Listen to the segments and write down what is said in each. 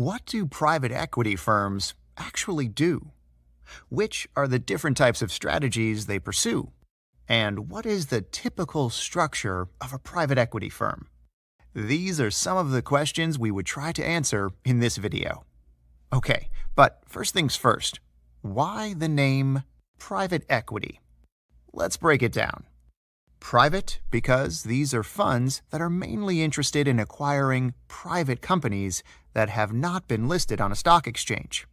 What do private equity firms actually do? Which are the different types of strategies they pursue? And what is the typical structure of a private equity firm? These are some of the questions we would try to answer in this video. Okay, but first things first, why the name private equity? Let's break it down. Private because these are funds that are mainly interested in acquiring private companies that have not been listed on a stock exchange.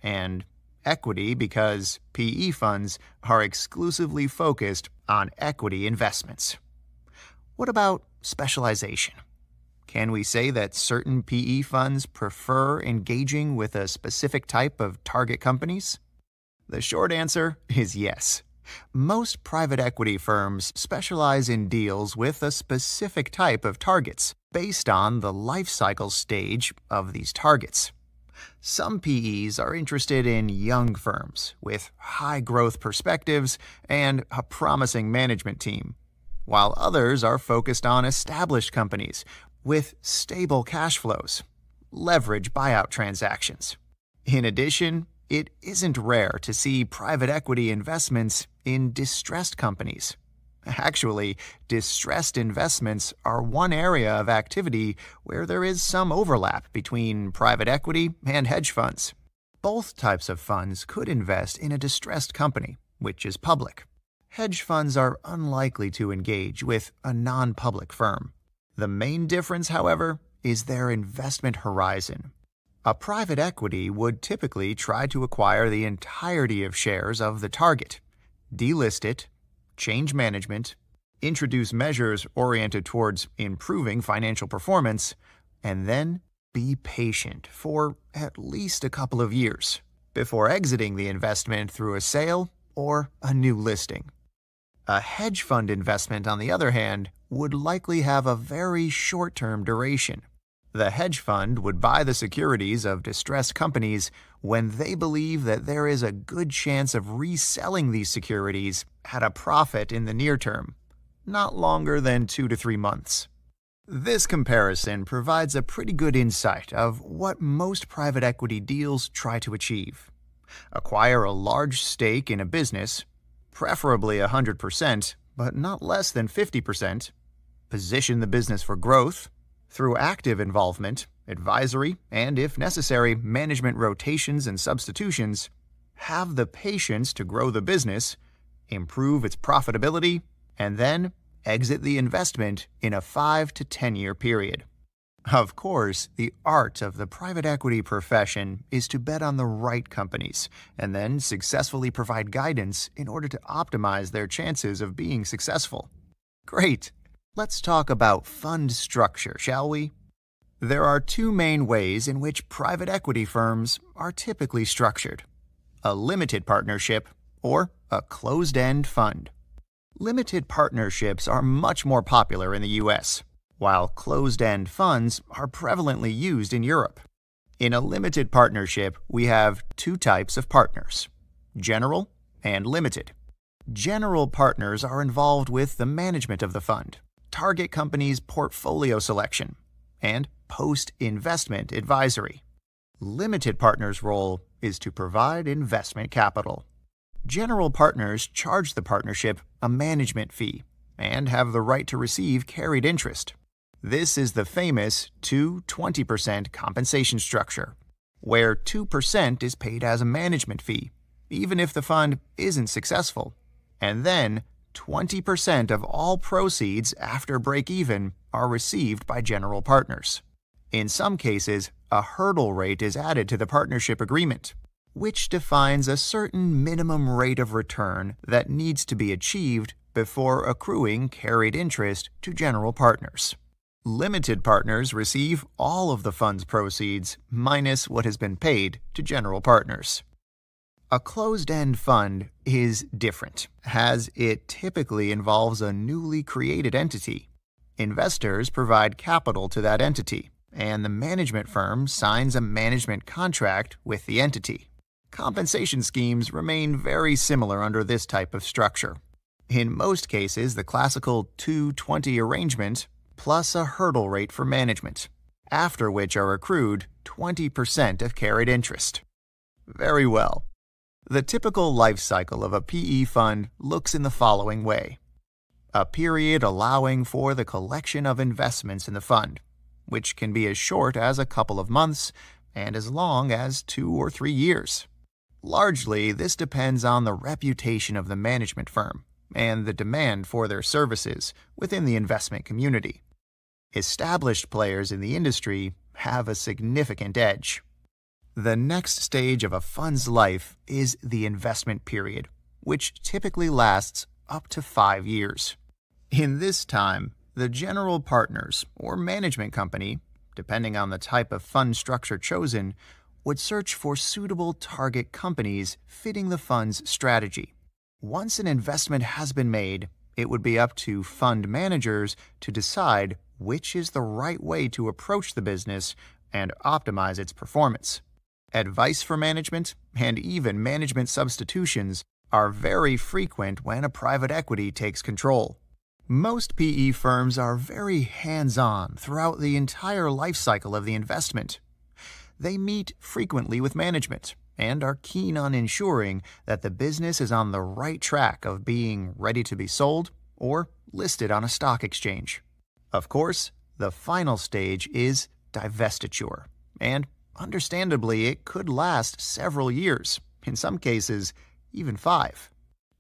And equity because PE funds are exclusively focused on equity investments. What about specialization? Can we say that certain PE funds prefer engaging with a specific type of target companies? The short answer is yes. Most private equity firms specialize in deals with a specific type of targets based on the lifecycle stage of these targets. Some PEs are interested in young firms with high growth perspectives and a promising management team, while others are focused on established companies with stable cash flows, leverage buyout transactions. In addition, it isn't rare to see private equity investments in distressed companies. Actually, distressed investments are one area of activity where there is some overlap between private equity and hedge funds. Both types of funds could invest in a distressed company, which is public. Hedge funds are unlikely to engage with a non-public firm. The main difference, however, is their investment horizon. A private equity would typically try to acquire the entirety of shares of the target, delist it, change management, introduce measures oriented towards improving financial performance, and then be patient for at least a couple of years before exiting the investment through a sale or a new listing. A hedge fund investment, on the other hand, would likely have a very short-term duration. The hedge fund would buy the securities of distressed companies when they believe that there is a good chance of reselling these securities at a profit in the near term, not longer than 2 to 3 months. This comparison provides a pretty good insight of what most private equity deals try to achieve. Acquire a large stake in a business, preferably 100%, but not less than 50%, position the business for growth, through active involvement, advisory, and if necessary, management rotations and substitutions, have the patience to grow the business, improve its profitability, and then exit the investment in a 5 to 10-year period. Of course, the art of the private equity profession is to bet on the right companies and then successfully provide guidance in order to optimize their chances of being successful. Great! Let's talk about fund structure, shall we? There are two main ways in which private equity firms are typically structured: a limited partnership or a closed-end fund. Limited partnerships are much more popular in the US, while closed-end funds are prevalently used in Europe. In a limited partnership, we have two types of partners: general and limited. General partners are involved with the management of the fund, target companies' portfolio selection, and post-investment advisory. Limited partners' role is to provide investment capital. General partners charge the partnership a management fee and have the right to receive carried interest. This is the famous 2-20% compensation structure, where 2% is paid as a management fee, even if the fund isn't successful, and then 20% of all proceeds after break-even are received by general partners. In some cases, a hurdle rate is added to the partnership agreement, which defines a certain minimum rate of return that needs to be achieved before accruing carried interest to general partners. Limited partners receive all of the fund's proceeds minus what has been paid to general partners. A closed-end fund is different, as it typically involves a newly created entity. Investors provide capital to that entity, and the management firm signs a management contract with the entity. Compensation schemes remain very similar under this type of structure. In most cases, the classical 2-20 arrangement plus a hurdle rate for management, after which are accrued 20% of carried interest. Very well. The typical life cycle of a PE fund looks in the following way. A period allowing for the collection of investments in the fund, which can be as short as a couple of months and as long as 2 or 3 years. Largely, this depends on the reputation of the management firm and the demand for their services within the investment community. Established players in the industry have a significant edge. The next stage of a fund's life is the investment period, which typically lasts up to 5 years. In this time, the general partners or management company, depending on the type of fund structure chosen, would search for suitable target companies fitting the fund's strategy. Once an investment has been made, it would be up to fund managers to decide which is the right way to approach the business and optimize its performance. Advice for management and even management substitutions are very frequent when a private equity takes control. Most PE firms are very hands-on throughout the entire life cycle of the investment. They meet frequently with management and are keen on ensuring that the business is on the right track of being ready to be sold or listed on a stock exchange. Of course, the final stage is divestiture, and understandably, it could last several years, in some cases, even 5.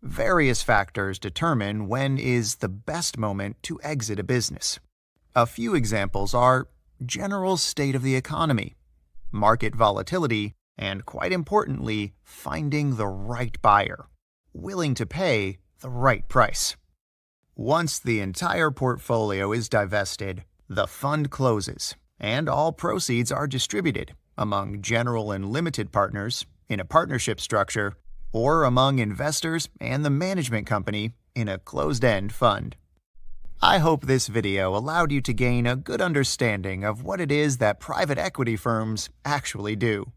Various factors determine when is the best moment to exit a business. A few examples are general state of the economy, market volatility, and quite importantly, finding the right buyer, willing to pay the right price. Once the entire portfolio is divested, the fund closes, and all proceeds are distributed among general and limited partners in a partnership structure or among investors and the management company in a closed-end fund. I hope this video allowed you to gain a good understanding of what it is that private equity firms actually do.